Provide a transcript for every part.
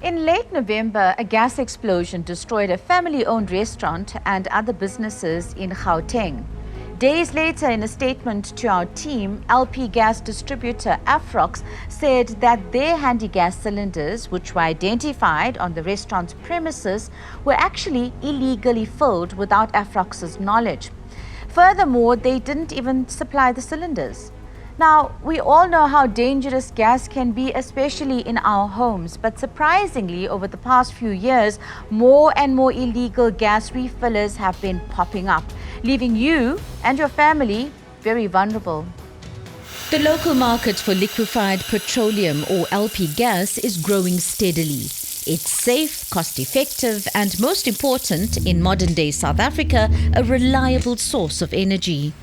In late November, a gas explosion destroyed a family-owned restaurant and other businesses in Gauteng. Days later, in a statement to our team, LP gas distributor Afrox said that their handy gas cylinders, which were identified on the restaurant's premises, were actually illegally filled without Afrox's knowledge. Furthermore, they didn't even supply the cylinders. Now, we all know how dangerous gas can be, especially in our homes. But surprisingly, over the past few years, more and more illegal gas refillers have been popping up, leaving you and your family very vulnerable. The local market for liquefied petroleum, or LP gas, is growing steadily. It's safe, cost-effective, and most important, in modern-day South Africa, a reliable source of energy.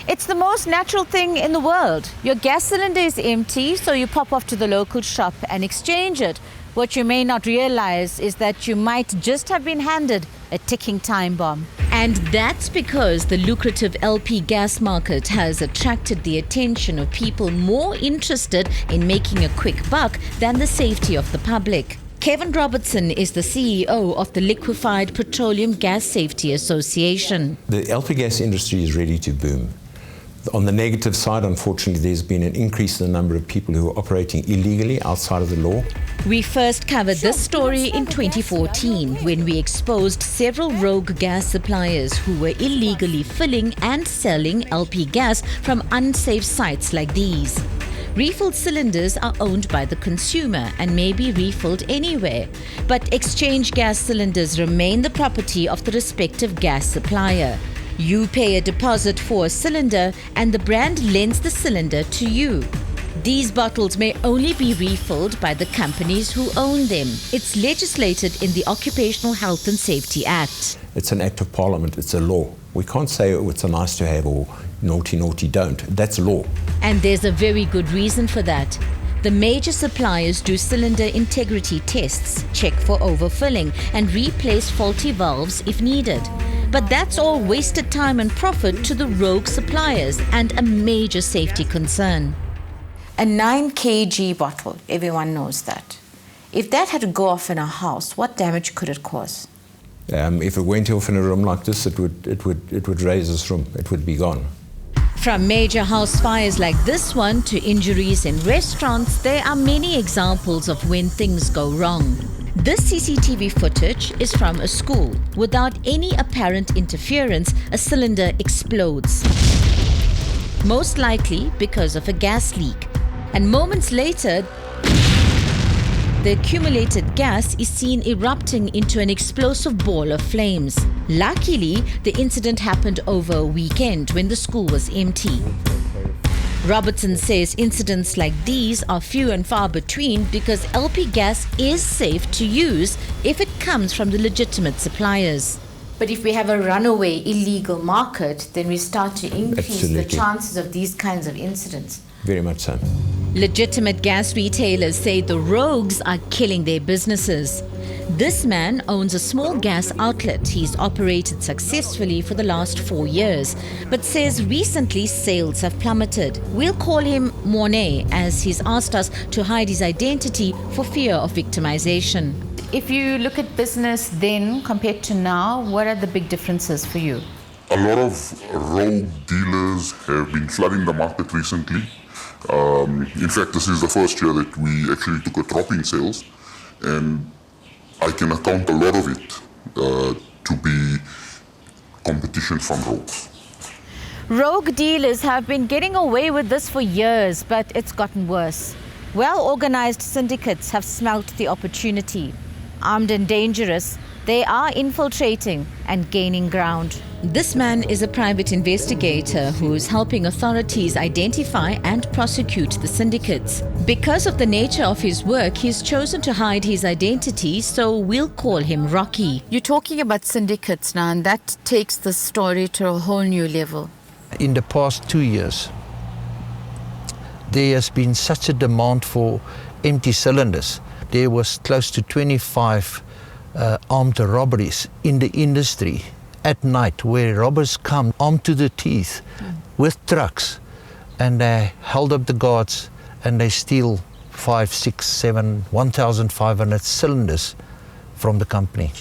It's the most natural thing in the world. Your gas cylinder is empty, so you pop off to the local shop and exchange it. What you may not realize is that you might just have been handed a ticking time bomb. And that's because the lucrative LP gas market has attracted the attention of people more interested in making a quick buck than the safety of the public. Kevin Robertson is the CEO of the Liquefied Petroleum Gas Safety Association. The LP gas industry is ready to boom. On the negative side, unfortunately, there's been an increase in the number of people who are operating illegally outside of the law. We first covered this story in 2014 when we exposed several rogue gas suppliers who were illegally filling and selling LP gas from unsafe sites like these. Refilled cylinders are owned by the consumer and may be refilled anywhere, but exchange gas cylinders remain the property of the respective gas supplier. You pay a deposit for a cylinder and the brand lends the cylinder to you. These bottles may only be refilled by the companies who own them. It's legislated in the Occupational Health and Safety Act. It's an act of parliament, it's a law. We can't say, oh, it's a nice to have or naughty, naughty don't. That's law. And there's a very good reason for that. The major suppliers do cylinder integrity tests, check for overfilling, and replace faulty valves if needed. But that's all wasted time and profit to the rogue suppliers and a major safety concern. A 9 kg bottle, everyone knows that. If that had to go off in a house, what damage could it cause? If it went off in a room like this, it would raise this room. It would be gone. From major house fires like this one to injuries in restaurants, there are many examples of when things go wrong. This CCTV footage is from a school. Without any apparent interference, a cylinder explodes. Most likely because of a gas leak. And moments later, the accumulated gas is seen erupting into an explosive ball of flames. Luckily, the incident happened over a weekend when the school was empty. Robertson says incidents like these are few and far between because LP gas is safe to use if it comes from the legitimate suppliers. But if we have a runaway illegal market, then we start to increase the chances of these kinds of incidents. Very much so. Legitimate gas retailers say the rogues are killing their businesses. This man owns a small gas outlet. He's operated successfully for the last 4 years, but says recently sales have plummeted. We'll call him Monet, as he's asked us to hide his identity for fear of victimization. If you look at business then compared to now, what are the big differences for you? A lot of rogue dealers have been flooding the market recently. In fact, this is the first year that we actually took a drop in sales, and I can account a lot of it to be competition from rogues. Rogue dealers have been getting away with this for years, but it's gotten worse. Well-organized syndicates have smelt the opportunity. Armed and dangerous, they are infiltrating and gaining ground. This man is a private investigator who's helping authorities identify and prosecute the syndicates. Because of the nature of his work, he's chosen to hide his identity, so we'll call him Rocky. You're talking about syndicates now, and that takes the story to a whole new level. In the past 2 years, there has been such a demand for empty cylinders. There was close to 25 armed robberies in the industry at night, where robbers come armed to the teeth with trucks, and they held up the guards and they steal 5, 6, 7, 1,500 cylinders from the company.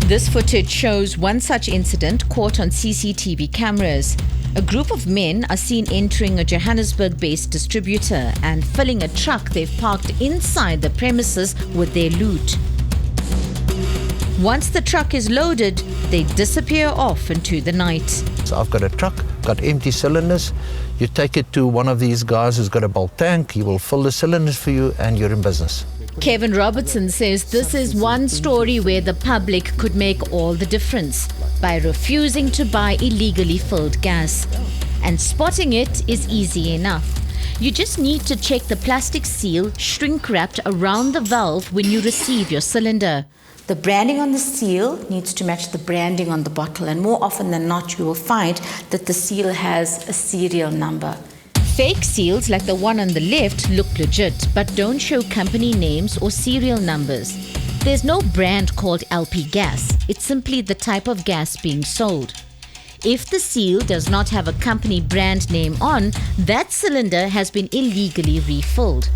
This footage shows one such incident caught on CCTV cameras. A group of men are seen entering a Johannesburg-based distributor and filling a truck they've parked inside the premises with their loot. Once the truck is loaded, they disappear off into the night. So I've got a truck, got empty cylinders. You take it to one of these guys who's got a bulk tank, he will fill the cylinders for you and you're in business. Kevin Robertson says this is one story where the public could make all the difference by refusing to buy illegally filled gas. And spotting it is easy enough. You just need to check the plastic seal shrink wrapped around the valve when you receive your cylinder. The branding on the seal needs to match the branding on the bottle, and more often than not you will find that the seal has a serial number. Fake seals like the one on the left look legit but don't show company names or serial numbers. There's no brand called LP gas, it's simply the type of gas being sold. If the seal does not have a company brand name on, that cylinder has been illegally refilled.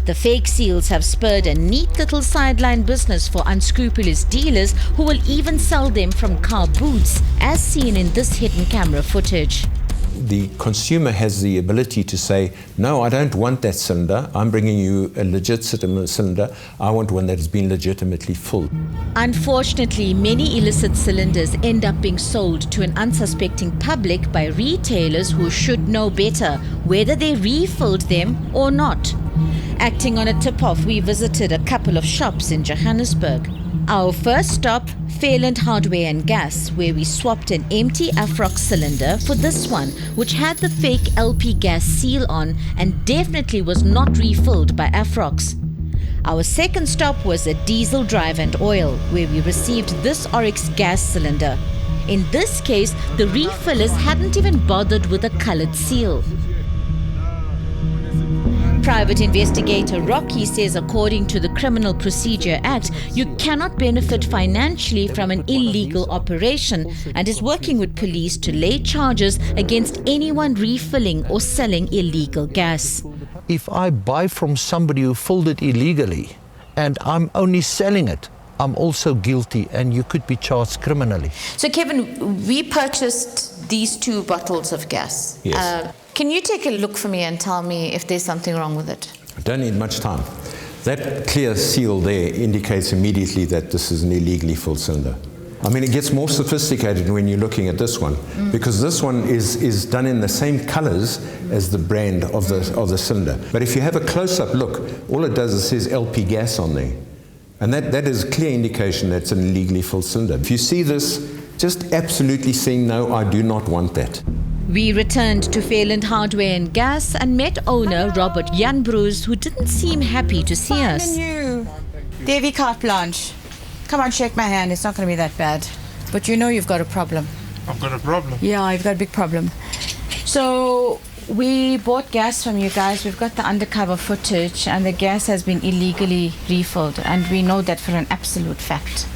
The fake seals have spurred a neat little sideline business for unscrupulous dealers who will even sell them from car boots, as seen in this hidden camera footage. The consumer has the ability to say, no, I don't want that cylinder. I'm bringing you a legitimate cylinder. I want one that has been legitimately filled. Unfortunately, many illicit cylinders end up being sold to an unsuspecting public by retailers who should know better, whether they refilled them or not. Acting on a tip-off, we visited a couple of shops in Johannesburg. Our first stop, Fairland Hardware and Gas, where we swapped an empty Afrox cylinder for this one, which had the fake LP gas seal on and definitely was not refilled by Afrox. Our second stop was a Diesel Drive and Oil, where we received this Oryx gas cylinder. In this case, the refillers hadn't even bothered with a colored seal. Private investigator Rocky says according to the Criminal Procedure Act, you cannot benefit financially from an illegal operation and is working with police to lay charges against anyone refilling or selling illegal gas. If I buy from somebody who filled it illegally and I'm only selling it, I'm also guilty and you could be charged criminally. So Kevin, we purchased these 2 bottles of gas. Yes. Can you take a look for me and tell me if there's something wrong with it? I don't need much time. That clear seal there indicates immediately that this is an illegally filled cylinder. I mean, it gets more sophisticated when you're looking at this one, because this one is done in the same colors as the brand of the cylinder. But if you have a close-up look, all it does is says LP gas on there. And that is a clear indication that it's an illegally filled cylinder. If you see this, just absolutely saying, no, I do not want that. We returned to Fairland Hardware and Gas and met owner Robert Janbroos, who didn't seem happy to see us. You, Davy Carte Blanche. Come on, shake my hand. It's not going to be that bad. But you know you've got a problem. I've got a problem. Yeah, you've got a big problem. So we bought gas from you guys. We've got the undercover footage, and the gas has been illegally refilled, and we know that for an absolute fact.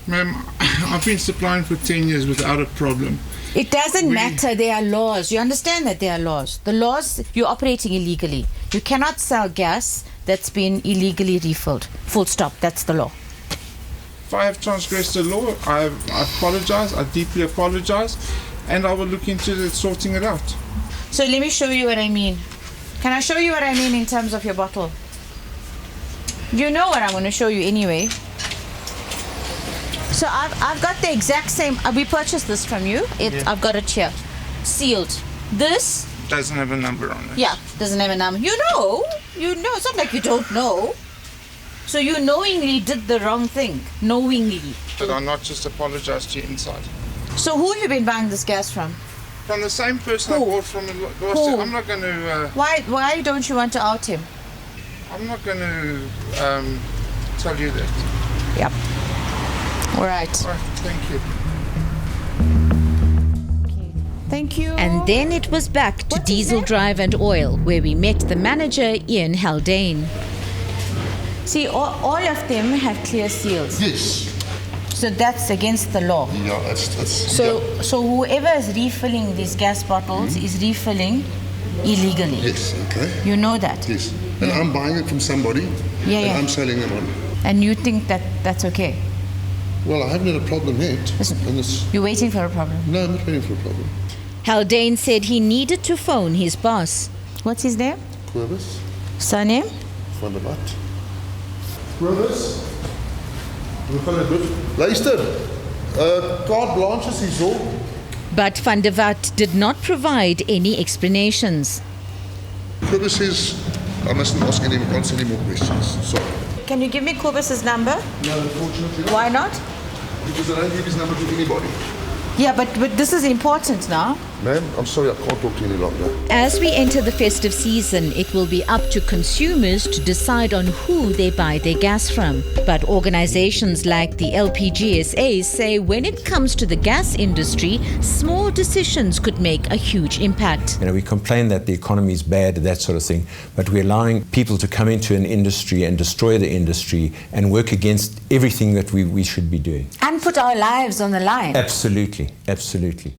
Ma'am, I've been supplying for 10 years without a problem. It doesn't matter. There are laws. You understand that there are laws. The laws, you're operating illegally. You cannot sell gas that's been illegally refilled. Full stop. That's the law. If I have transgressed the law, I apologize. I deeply apologize. And I will look into sorting it out. So let me show you what I mean. Can I show you what I mean in terms of your bottle? You know what I'm going to show you anyway. So I've got the exact same. We purchased this from you. I've got it here, sealed. This doesn't have a number on it. Yeah, doesn't have a number. You know. It's not like you don't know. So you knowingly did the wrong thing, knowingly. But I'll not just apologize to you inside. So who have you been buying this gas from? From the same person I bought from last year. I'm not going to... Why don't you want to out him? I'm not going to tell you that. Yep. All right. Thank you. Thank you. And then it was back to Diesel Drive and Oil, where we met the manager, Ian Haldane. See, all of them have clear seals. Yes. So that's against the law. Yeah, that's So whoever is refilling these gas bottles is refilling illegally. Yes, okay. You know that? Yes. And I'm buying it from somebody Yeah, and yeah. I'm selling it on. And you think that that's okay? Well, I haven't had a problem yet. Listen, And it's, you're waiting for a problem. no, I'm not waiting for a problem. Haldane said he needed to phone his boss. What's his name? Quibus, Surname? van der Walt. Quibus, we gaan dit doen. Luister, Carte Blanche is hier zo. But Van der Walt did not provide any explanations. Quibus says, I mustn't ask answer any more questions. Sorry. Can you give me Kobus's number? No, unfortunately not. Why not? Because I don't give his number to anybody. Yeah, but this is important now. Ma'am, I'm sorry, I can't talk to you any longer. As we enter the festive season, it will be up to consumers to decide on who they buy their gas from. But organizations like the LPGSA say when it comes to the gas industry, small decisions could make a huge impact. You know, we complain that the economy is bad, that sort of thing, but we're allowing people to come into an industry and destroy the industry and work against everything that we should be doing. And put our lives on the line. Absolutely, absolutely.